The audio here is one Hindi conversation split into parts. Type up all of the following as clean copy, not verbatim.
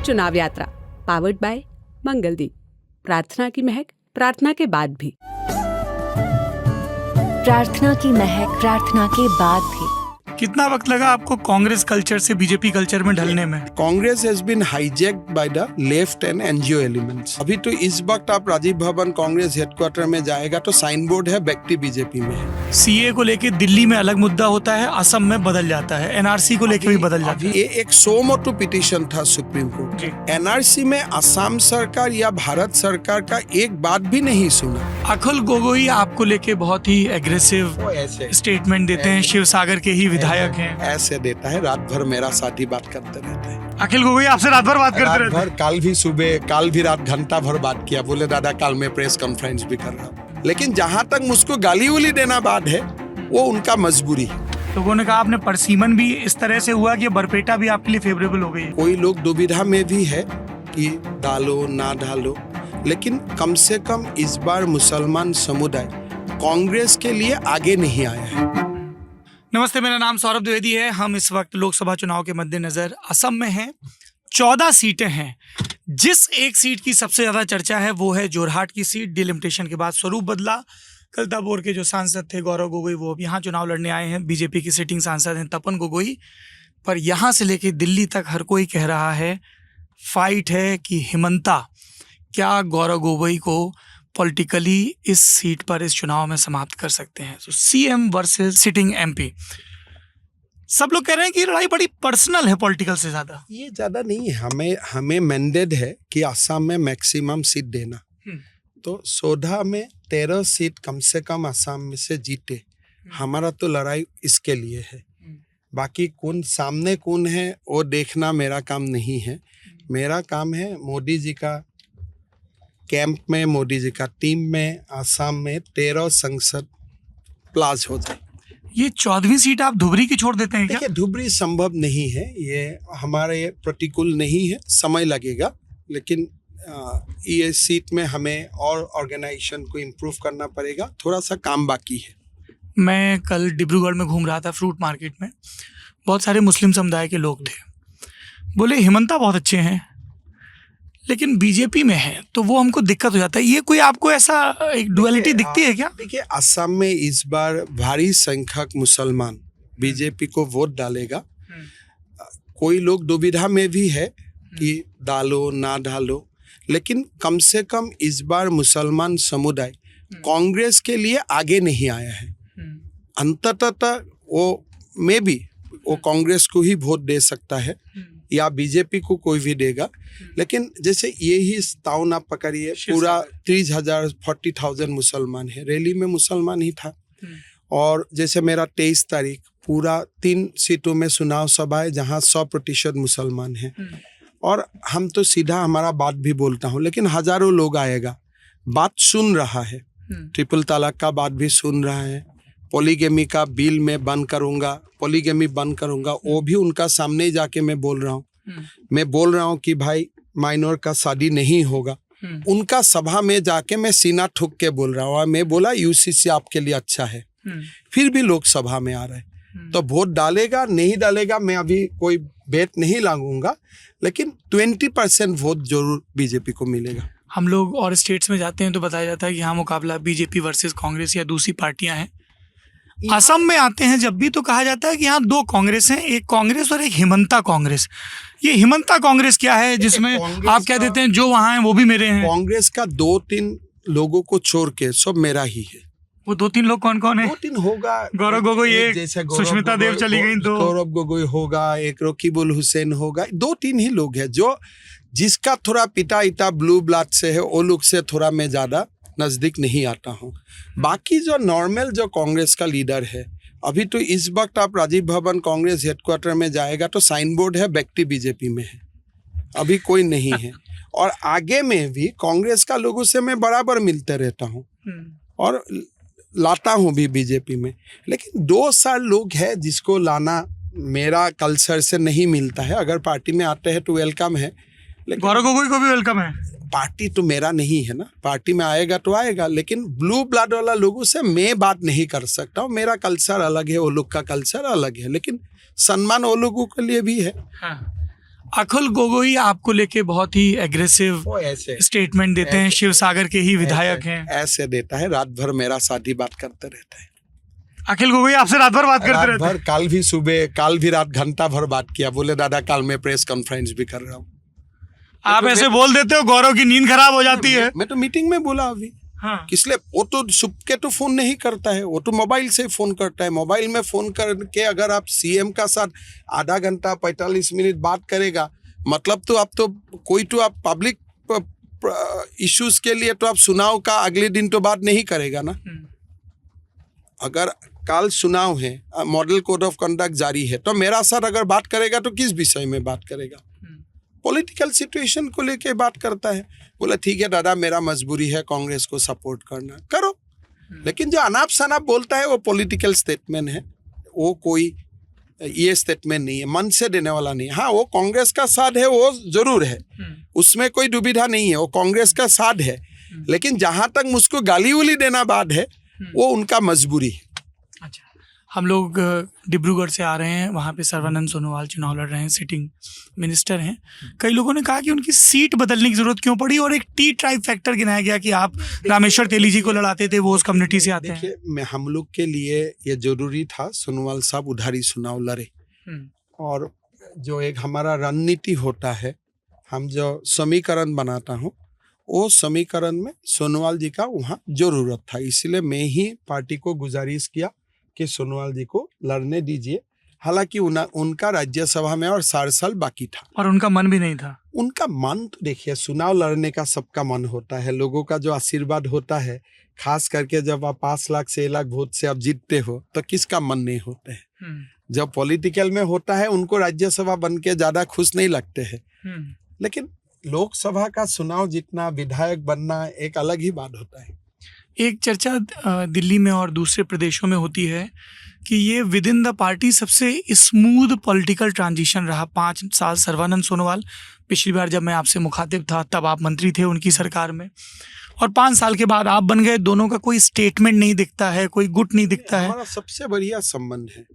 चुनाव यात्रा पावर्ड बाय मंगलदीप। प्रार्थना की महक प्रार्थना के बाद भी। प्रार्थना की महक प्रार्थना के बाद भी। कितना वक्त लगा आपको कांग्रेस कल्चर से बीजेपी कल्चर में ढलने में? Congress has been hijacked by the left and NGO elements. अभी तो इस वक्त आप राजीव भवन कांग्रेस हेडक्वार्टर में जाएगा तो साइन बोर्ड है व्यक्ति बीजेपी में है। सीए को लेके दिल्ली में अलग मुद्दा होता है, असम में बदल जाता है, एनआरसी को लेके भी बदल जाता है। ये एक सोमोटो पिटीशन था सुप्रीम कोर्ट। एनआरसी में असम सरकार या भारत सरकार का एक बात भी नहीं सुना। अखिल गोगोई आपको लेके बहुत ही एग्रेसिव स्टेटमेंट देते हैं, शिव सागर के ही विधायक हैं। ऐसे देता है, रात भर मेरा साथी बात करते रहते हैं। अखिल गोगोई आपसे रात भर बात करते रहते हैं? कल भी सुबह, कल भी रात घंटा भर बात किया। बोले दादा कल मैं प्रेस कॉन्फ्रेंस भी कर रहा हूँ। लेकिन जहाँ तक मुझको गाली उली देना बात है वो उनका मजबूरी है। लोगों ने कहा आपने परसीमन भी इस तरह से हुआ कि बरपेटा भी आपके लिए फेवरेबल हो गई। कोई लोग दुविधा में भी है कि डालो ना डालो, लेकिन कम से कम इस बार मुसलमान समुदाय कांग्रेस के लिए आगे नहीं आया है। नमस्ते, मेरा नाम सौरभ द्विवेदी है। हम इस वक्त लोकसभा चुनाव के मद्देनजर असम में हैं। 14 सीटें हैं। जिस एक सीट की सबसे ज्यादा चर्चा है वो है जोरहाट की सीट। डिलिमिटेशन के बाद स्वरूप बदला। कलताबोर के जो सांसद थे गौरव गोगोई, वो अब यहाँ चुनाव लड़ने आए हैं। बीजेपी की सिटिंग सांसद हैं तपन गोगोई। पर यहाँ से लेके दिल्ली तक हर कोई कह रहा है फाइट है कि हिमंता क्या गौरव गोगोई को पॉलिटिकली इस सीट पर इस चुनाव में समाप्त कर सकते हैं। तो सीएम वर्सेस सिटिंग एमपी। सब लोग कह रहे हैं कि लड़ाई बड़ी पर्सनल है पॉलिटिकल से ज्यादा। ये ज्यादा नहीं है। हमें मैंडेट है कि असम में मैक्सिमम सीट देना। तो 14 में 13 सीट कम से कम असम में से जीते। हमारा तो लड़ाई इसके लिए है। बाकी कौन सामने कौन है वो देखना मेरा काम नहीं है। मेरा काम है मोदी जी का कैंप में, मोदी जी का टीम में असम में 13 संसद प्लास हो जाए। ये 14वीं सीट आप धुबरी की छोड़ देते हैं क्या? देखिए, धुबरी संभव नहीं है। ये हमारे प्रतिकूल नहीं है, समय लगेगा। लेकिन ये सीट में हमें और ऑर्गेनाइजेशन को इम्प्रूव करना पड़ेगा। थोड़ा सा काम बाकी है। मैं कल डिब्रूगढ़ में घूम रहा था फ्रूट मार्केट में। बहुत सारे मुस्लिम समुदाय के लोग थे। बोले हिमंता बहुत अच्छे हैं लेकिन बीजेपी में है तो वो हमको दिक्कत हो जाता है। ये कोई आपको ऐसा एक डुअलिटी दिखती है क्या? देखिए, असम में इस बार भारी संख्यक मुसलमान बीजेपी को वोट डालेगा। कोई लोग दुविधा में भी है कि डालो ना डालो, लेकिन कम से कम इस बार मुसलमान समुदाय कांग्रेस के लिए आगे नहीं आया है। अंततः वो कांग्रेस को ही वोट दे सकता है या बीजेपी को कोई भी देगा। लेकिन जैसे यही टाउन आप पकड़िए, पूरा 40,000 मुसलमान है। रैली में मुसलमान ही था। और जैसे मेरा 23 तारीख पूरा 3 सीटों में चुनाव सभा है जहाँ 100% मुसलमान है। और हम तो सीधा हमारा बात भी बोलता हूँ, लेकिन हजारों लोग आएगा, बात सुन रहा है। ट्रिपल तलाक का बात भी सुन रहा है। पॉलीगेमी का बिल में बंद करूंगा, पॉलीगेमी बंद करूंगा, वो भी उनका सामने ही जाके मैं बोल रहा हूँ। मैं बोल रहा हूँ कि भाई माइनर का शादी नहीं होगा। उनका सभा में जाके मैं सीना ठुक के बोल रहा हूँ। मैं बोला यूसीसी आपके लिए अच्छा है। फिर भी लोग सभा में आ रहे हैं। तो वोट डालेगा नहीं डालेगा मैं अभी कोई बेट नहीं लागूंगा, लेकिन 20% वोट जरूर बीजेपी को मिलेगा। हम लोग और स्टेट्स में जाते हैं तो बताया जाता है कि यहाँ मुकाबला बीजेपी वर्सेस कांग्रेस या दूसरी पार्टियां हैं। असम में आते हैं जब भी तो कहा जाता है कि यहाँ 2 कांग्रेस हैं, एक कांग्रेस और एक हिमंता कांग्रेस। ये हिमंता कांग्रेस क्या है जिसमें आप कह देते हैं जो वहाँ हैं वो भी मेरे हैं? कांग्रेस का 2-3 लोगों को छोड़ के सब मेरा ही है। वो 2-3 लोग कौन कौन है? 2-3 होगा। गौरव गोगोई, एक सुष्मिता देव चली गई, 2 गौरव गोगोई होगा, एक रकीबुल हुसैन होगा। 2-3 ही लोग हैं जो जिसका थोड़ा पिता इता ब्लू ब्लड से है, वो लोग से थोड़ा मैं ज्यादा नजदीक नहीं आता हूँ। बाकी जो नॉर्मल जो कांग्रेस का लीडर है, अभी तो इस वक्त आप राजीव भवन कांग्रेस हेडक्वार्टर में जाएगा तो साइन बोर्ड है व्यक्ति बीजेपी में है, अभी कोई नहीं है। और आगे में भी कांग्रेस का लोगों से मैं बराबर मिलते रहता हूँ और लाता हूँ भी बीजेपी में। लेकिन 2 साल लोग हैं जिसको लाना मेरा कल्चर से नहीं मिलता है। अगर पार्टी में आते हैं तो वेलकम है। गौरव गोगोई को भी वेलकम है। पार्टी तो मेरा नहीं है ना, पार्टी में आएगा तो आएगा, लेकिन ब्लू ब्लड वाला लोगों से मैं बात नहीं कर सकता हूँ। मेरा कल्चर अलग है, वो लोग का कल्चर अलग है, लेकिन सम्मान वो लोगों के लिए भी है। हाँ। अखिल गोगोई आपको लेके बहुत ही एग्रेसिव वो ऐसे स्टेटमेंट देते हैं, शिव सागर के ही विधायक हैं। ऐसे देता है, रात भर मेरा साथ ही बात करते रहता है। अखिल गोगोई आपसे रात भर बात करते रात रहते हैं। भर, काल भी सुबह, काल भी रात घंटा भर बात किया, बोले दादा कल मैं प्रेस कॉन्फ्रेंस भी कर रहा हूँ। आप ऐसे बोल देते हो, गौरव की नींद खराब हो जाती है। मैं तो मीटिंग में बोला अभी, हाँ, इसलिए वो तो सुबह के तो फोन नहीं करता है, वो तो मोबाइल से फोन करता है। मोबाइल में फोन करके अगर आप सीएम का साथ आधा घंटा 45 मिनट बात करेगा, मतलब तो आप तो कोई तो आप पब्लिक इश्यूज के लिए तो आप चुनाव का अगले दिन तो बात नहीं करेगा ना। अगर कल चुनाव है, मॉडल कोड ऑफ कंडक्ट जारी है, तो मेरा साथ अगर बात करेगा तो किस विषय में बात करेगा? पॉलिटिकल सिचुएशन को लेके बात करता है। बोला ठीक है दादा, मेरा मजबूरी है कांग्रेस को सपोर्ट करना, करो। लेकिन जो अनाप शनाप बोलता है वो पॉलिटिकल स्टेटमेंट है, वो कोई ये स्टेटमेंट नहीं है, मन से देने वाला नहीं है। हाँ, वो कांग्रेस का साथ है, वो जरूर है, उसमें कोई दुविधा नहीं है, वो कांग्रेस का साथ है। लेकिन जहां तक मुझको गाली उली देना बात है, वो उनका मजबूरी है। अच्छा, हम लोग डिब्रूगढ़ से आ रहे हैं, वहाँ पे सर्बानंद सोनोवाल चुनाव लड़ रहे हैं, सिटिंग मिनिस्टर हैं। कई लोगों ने कहा कि उनकी सीट बदलने की जरूरत क्यों पड़ी, और एक टी ट्राइब फैक्टर गिनाया गया कि आप रामेश्वर तेली जी को लड़ाते थे, वो उस कम्युनिटी से आते हैं। देखिए, हम लोग के लिए ये जरूरी था सोनोवाल साहब उधारी चुनाव लड़े, और जो एक हमारा रणनीति होता है, हम जो समीकरण बनाता हूँ, वो समीकरण में सोनोवाल जी का वहाँ जरूरत था। इसलिए मैं ही पार्टी को गुजारिश किया कि सोनोवाल जी को लड़ने दीजिए। हालांकि उनका राज्यसभा में और 4 साल बाकी था, और उनका मन भी नहीं था। उनका मन तो देखिए, चुनाव लड़ने का सबका मन होता है, लोगों का जो आशीर्वाद होता है, खास करके जब आप 5 लाख 6 लाख वोट से आप जीतते हो तो किसका मन नहीं होता है। जब पॉलिटिकल में होता है, उनको राज्यसभा बन के ज्यादा खुश नहीं लगते हैं, लेकिन लोकसभा का चुनाव जीतना, विधायक बनना एक अलग ही बात होता है। एक चर्चा दिल्ली में और दूसरे प्रदेशों में होती है कि ये विद इन द पार्टी सबसे स्मूथ पॉलिटिकल ट्रांजिशन रहा। 5 साल सर्बानंद सोनोवाल, पिछली बार जब मैं आपसे मुखातिब था तब आप मंत्री थे उनकी सरकार में, और 5 साल के बाद आप बन गए। दोनों का कोई स्टेटमेंट नहीं दिखता है, कोई गुट नहीं दिखता है। हमारा सबसे बढ़िया संबंध है।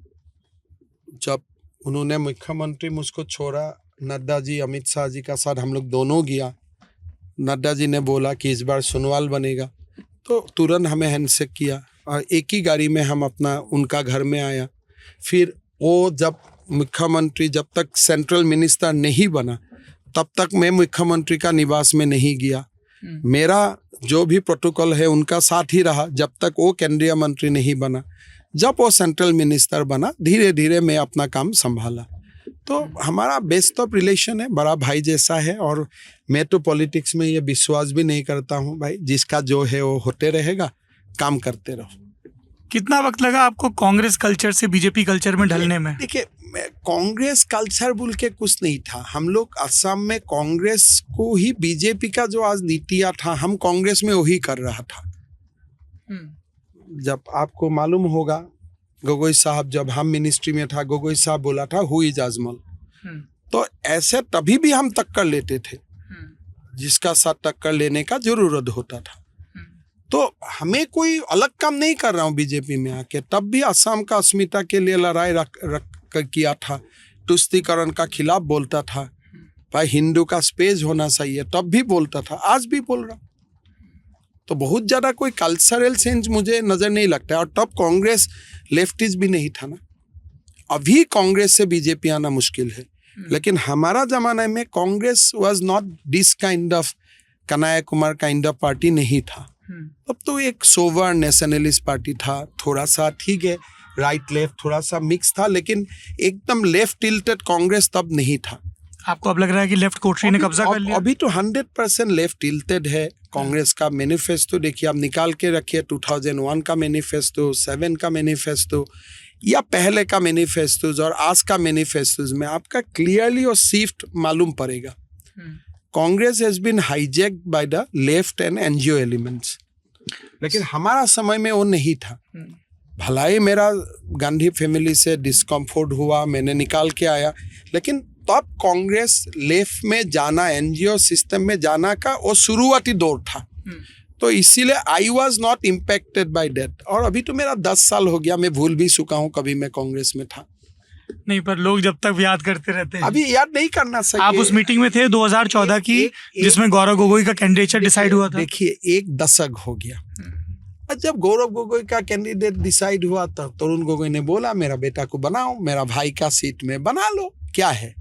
जब उन्होंने मुख्यमंत्री मुझको छोड़ा, नड्डा जी, अमित शाह जी का साथ हम लोग दोनों गया। नड्डा जी ने बोला कि इस बार सोनोवाल बनेगा, तो तुरंत हमें हैंडशेक किया और एक ही गाड़ी में हम अपना उनका घर में आया। फिर वो जब मुख्यमंत्री, जब तक सेंट्रल मिनिस्टर नहीं बना, तब तक मैं मुख्यमंत्री का निवास में नहीं गया। मेरा जो भी प्रोटोकॉल है उनका साथ ही रहा जब तक वो केंद्रीय मंत्री नहीं बना। जब वो सेंट्रल मिनिस्टर बना, धीरे धीरे मैं अपना काम संभाला। तो हमारा बेस्ट ऑफ रिलेशन है, बड़ा भाई जैसा है। और मैं तो पॉलिटिक्स में ये विश्वास भी नहीं करता हूँ भाई, जिसका जो है वो होते रहेगा, काम करते रहो। कितना वक्त लगा आपको कांग्रेस कल्चर से बीजेपी कल्चर में ढलने में? देखिए, कांग्रेस कल्चर बोल के कुछ नहीं था। हम लोग असम में कांग्रेस को ही, बीजेपी का जो आज नीतियाँ था, हम कांग्रेस में वही कर रहा था। जब आपको मालूम होगा, गोगोई साहब जब हम मिनिस्ट्री में था, गोगोई साहब बोला था हु इज अजमल, तो ऐसे तभी भी हम टक्कर लेते थे जिसका साथ टक्कर लेने का जरूरत होता था। तो हमें कोई अलग काम नहीं कर रहा हूँ बीजेपी में आके। तब भी असम का अस्मिता के लिए लड़ाई रख किया था, तुष्टीकरण का खिलाफ बोलता था, भाई हिंदू का स्पेस होना चाहिए, तब भी बोलता था, आज भी बोल रहा हूँ। तो बहुत ज़्यादा कोई कल्चरल चेंज मुझे नज़र नहीं लगता है। और तब कांग्रेस लेफ्टिस्ट भी नहीं था ना। अभी कांग्रेस से बीजेपी आना मुश्किल है, लेकिन हमारा ज़माने में Congress was not this kind of Kanhaiya Kumar kind of party नहीं था। तब तो एक सोवर नेशनलिस्ट पार्टी था, थोड़ा सा ठीक है, राइट लेफ्ट थोड़ा सा मिक्स था, लेकिन एकदम लेफ्ट टिल्टेड कांग्रेस तब नहीं था। आपको अब लग रहा है कि लेफ्ट कोटरी ने कब्जा कर लिया? अभी तो 100% लेफ्ट टिल्टेड है। कांग्रेस का मैनिफेस्टो देखिए, आप निकाल के रखिए, 2001 का मैनिफेस्टो, 7 का मैनिफेस्टो, या पहले का मैनिफेस्टोज और आज का मैनिफेस्टोज में आपका क्लियरली और शिफ्ट मालूम पड़ेगा। Congress has been hijacked by the left and NGO elements, लेकिन हमारा समय में वो नहीं था। भलाई मेरा गांधी फैमिली से डिस्कम्फर्ट हुआ, मैंने निकाल के आया, लेकिन तब कांग्रेस लेफ्ट में जाना, एनजीओ सिस्टम में जाना का वो शुरुआती दौर था। तो इसीलिए I was not impacted by that. और अभी तो मेरा 10 साल हो गया, मैं भूल भी चुका हूँ कभी मैं कांग्रेस में था। नहीं, पर लोग जब तक याद करते रहते हैं। अभी याद नहीं करना सही। आप उस मीटिंग में थे 2014 की, जिसमें गौरव गोगोई का कैंडिडेट डिसाइड हुआ था। देखिए, एक दशक हो गया और जब गौरव गोगोई का कैंडिडेट डिसाइड हुआ तब तरुण गोगोई ने बोला मेरा बेटा को बनाओ, मेरा भाई का सीट में बना लो, क्या है।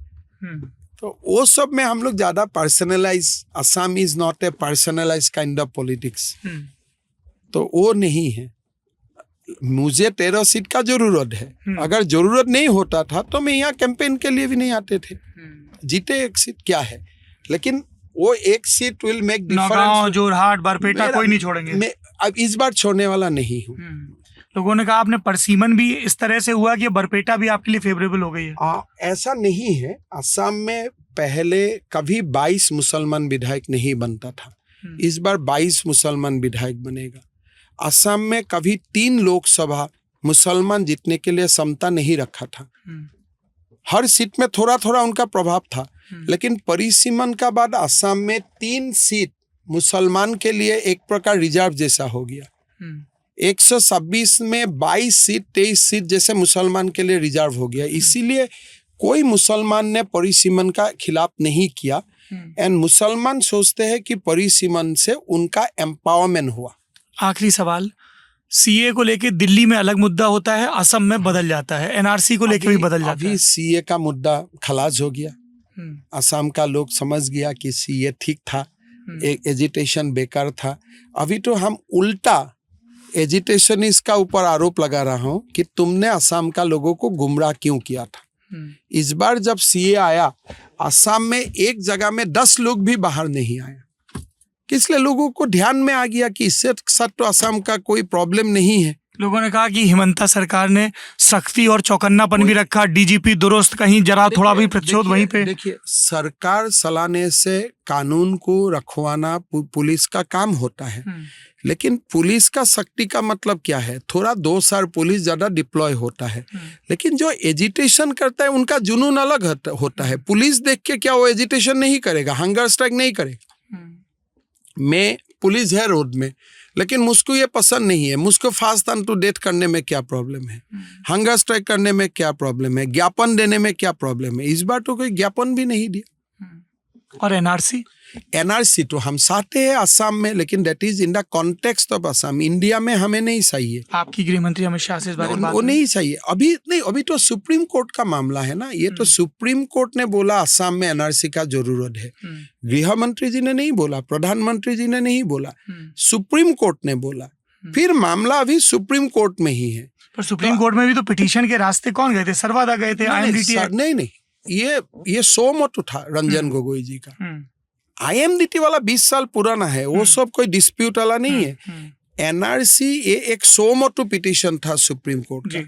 तो वो सब में हम लोग ज्यादा personalise, Assam is not a personalise kind of politics, तो वो नहीं है। मुझे 13 सीट का जरूरत है, अगर जरूरत नहीं होता था तो मैं यहाँ कैंपेन के लिए भी नहीं आते थे। जीते एक सीट क्या है, लेकिन वो एक seat will make Naugaon, Jorhat, Barpeta कोई नहीं छोड़ेंगे। मैं अब इस बार छोड़ने वाला नहीं हूँ। लोगों ने कहा आपने परसीमन भी इस तरह से हुआ कि बरपेटा भी आपके लिए फेवरेबल हो गई है। ऐसा नहीं है। असम में पहले कभी 22 मुसलमान विधायक नहीं बनता था, इस बार 22 मुसलमान विधायक बनेगा। असम में कभी 3 लोकसभा मुसलमान जीतने के लिए क्षमता नहीं रखा था, हर सीट में थोड़ा थोड़ा उनका प्रभाव था, लेकिन परिसीमन का बाद असम में 3 सीट मुसलमान के लिए एक प्रकार रिजर्व जैसा हो गया। 126 में 22 सीट 23 सीट जैसे मुसलमान के लिए रिजर्व हो गया। इसीलिए कोई मुसलमान ने परिसीमन का खिलाफ नहीं किया। एंड मुसलमान सोचते हैं कि परिसीमन से उनका एम्पावरमेंट हुआ। आखिरी सवाल, सीए को लेके दिल्ली में अलग मुद्दा होता है, असम में बदल जाता है, एनआरसी को लेके भी बदल जाता है। अभी सीए का मुद्दा खलास हो गया, असम का लोग समझ गया कि सीए ठीक था, एक एजिटेशन बेकार था। अभी तो हम उल्टा एजिटेशनिस्ट का ऊपर आरोप लगा रहा हूं कि तुमने असम का लोगों को गुमराह क्यों किया था। इस बार जब सीए आया, असम में एक जगह में 10 लोग भी बाहर नहीं आए, इसलिए लोगों को ध्यान में आ गया कि इससे साथ तो असम का कोई प्रॉब्लम नहीं है। लोगों ने कहा कि हिमंता सरकार ने सख्ती और चौकन्नापन भी रखा, डीजीपी दुरुस्त, कहीं जरा थोड़ा भी प्रतिशोध वहीं पे। देखिए, सरकार चलाने से कानून को रखवाना पुलिस का काम होता है, लेकिन पुलिस का सख्ती का मतलब क्या है? थोड़ा 2 साल पुलिस ज्यादा डिप्लॉय होता है, लेकिन जो एजिटेशन करता है उनका जुनून अलग होता है। पुलिस देख के क्या वो एजिटेशन नहीं करेगा, हंगर स्ट्राइक नहीं करेगा। मैं पुलिस है रोड में, लेकिन मुझको ये पसंद नहीं है। मुझको फास्ट ऑन टू डेथ करने में क्या प्रॉब्लम है, हंगर स्ट्राइक करने में क्या प्रॉब्लम है, ज्ञापन देने में क्या प्रॉब्लम है। इस बार तो कोई ज्ञापन भी नहीं दिया। और एनआरसी तो हम चाहते हैं असम में, लेकिन that is in the context of Assam. India में हमें नहीं चाहिए। आपकी गृह मंत्री अमित शाह से इस बारे में वो नहीं चाहिए। अभी नहीं, अभी तो सुप्रीम कोर्ट का मामला है ना, ये तो सुप्रीम कोर्ट ने बोला असम में एनआरसी का जरूरत है। गृह मंत्री जी ने नहीं बोला, प्रधानमंत्री जी ने नहीं बोला, सुप्रीम कोर्ट ने बोला। फिर मामला अभी सुप्रीम कोर्ट में ही है। पर सुप्रीम कोर्ट में भी तो पिटीशन के रास्ते कौन गए थे? सर्वादा गए थे, IMDT। नहीं, ये सो मत उठा रंजन गोगोई जी का। IMDT वाला 20 साल पुराना है, वो सब कोई डिस्प्यूट वाला नहीं है। एनआरसी ये एक सो मोटो पिटीशन था सुप्रीम कोर्ट का।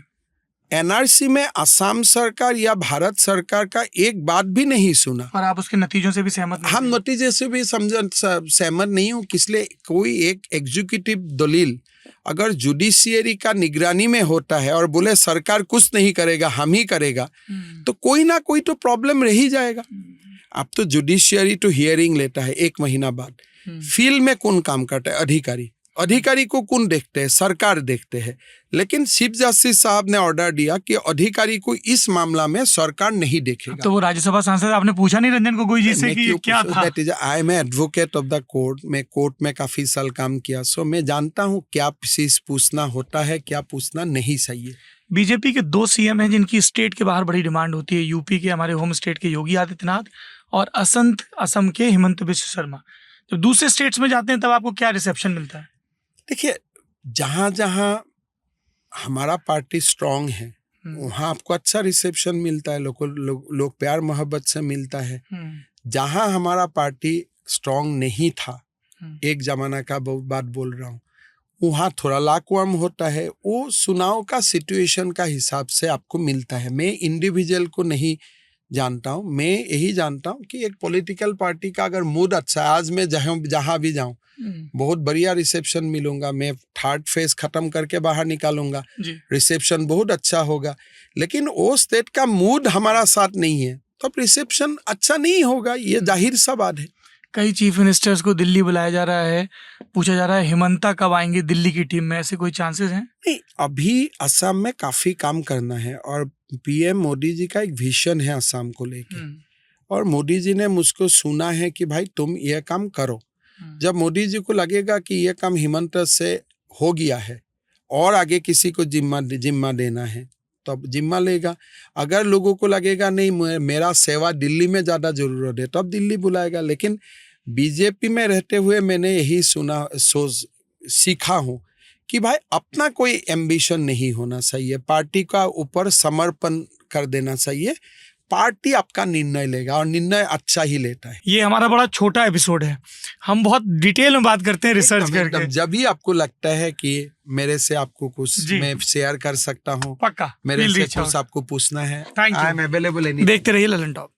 एनआरसी में असम सरकार या भारत सरकार का एक बात भी नहीं सुना। और आप उसके नतीजों से भी सहमत नहीं? हम नतीजे से भी सहमत नहीं हूँ। किसलिए? कोई एक एग्जीक्यूटिव दलील अगर जुडिशियरी का निगरानी में होता है और बोले सरकार कुछ नहीं करेगा, हम ही करेगा, तो कोई ना कोई तो प्रॉब्लम रह ही जाएगा। अब तो जुडिशियरी तो हियरिंग लेता है 1 महीना बाद। फील्ड में कौन काम करता है? अधिकारी को कौन देखते हैं? सरकार देखते हैं। लेकिन चीफ जस्टिस साहब ने ऑर्डर दिया कि अधिकारी को इस मामला में सरकार नहीं देखेगा। तो वो राज्यसभा सांसद, आपने पूछा नहीं रंजन गोगोई जी से कि क्या था? I am advocate of the court. मैं कोर्ट में काफी साल काम किया, सो मैं जानता हूँ क्या चीज पूछना होता है, क्या पूछना नहीं चाहिए। बीजेपी के 2 CM हैं जिनकी स्टेट के बाहर बड़ी डिमांड होती है, यूपी के हमारे होम स्टेट के योगी आदित्यनाथ और असम के हिमंत बिश्व शर्मा। जब दूसरे स्टेट्स में जाते हैं तब आपको क्या रिसेप्शन मिलता है? देखिए, जहाँ जहाँ हमारा पार्टी स्ट्रांग है वहाँ आपको अच्छा रिसेप्शन मिलता है, लोग प्यार मोहब्बत से मिलता है। जहाँ हमारा पार्टी स्ट्रांग नहीं था, एक जमाना का बात बोल रहा हूँ, वहाँ थोड़ा लाकवाम होता है। वो चुनाव का सिचुएशन का हिसाब से आपको मिलता है। मैं इंडिविजुअल को नहीं जानता हूँ, मैं यही जानता हूँ कि एक पॉलिटिकल पार्टी का अगर मूड अच्छा है, आज मैं जहाँ भी जाऊँ बहुत बढ़िया रिसेप्शन मिलूंगा। मैं 3rd फेज खत्म करके बाहर निकालूंगा, रिसेप्शन बहुत अच्छा होगा। लेकिन वो स्टेट का मूड हमारा साथ नहीं है तो रिसेप्शन अच्छा नहीं होगा, ये जाहिर सा बात है। कई चीफ मिनिस्टर्स को दिल्ली बुलाया जा रहा है, पूछा जा रहा है हिमंता कब आएंगे दिल्ली की टीम में, ऐसे कोई चांसेस हैं? नहीं, अभी असम में काफी काम करना है और पीएम मोदी जी का एक विजन है असम को लेके, और मोदी जी ने मुझको सुना है कि भाई तुम ये काम करो। जब मोदी जी को लगेगा कि ये काम हिमंत से हो गया है और आगे किसी को जिम्मा देना है तो अब जिम्मा लेगा। अगर लोगों को लगेगा नहीं मेरा सेवा दिल्ली में ज़्यादा ज़रूरत है तो अब दिल्ली बुलाएगा। लेकिन बीजेपी में रहते हुए मैंने यही सीखा हूँ कि भाई अपना कोई एम्बिशन नहीं होना चाहिए, पार्टी का ऊपर समर्पण कर देना चाहिए। पार्टी आपका निर्णय लेगा और निर्णय अच्छा ही लेता है। ये हमारा बड़ा छोटा एपिसोड है, हम बहुत डिटेल में बात करते हैं रिसर्च करके। जब भी आपको लगता है कि मेरे से आपको कुछ मैं शेयर कर सकता हूँ, पक्का मेरे से कुछ आपको पूछना है, Thank you. I am available. देखते रहिए ललन टॉप।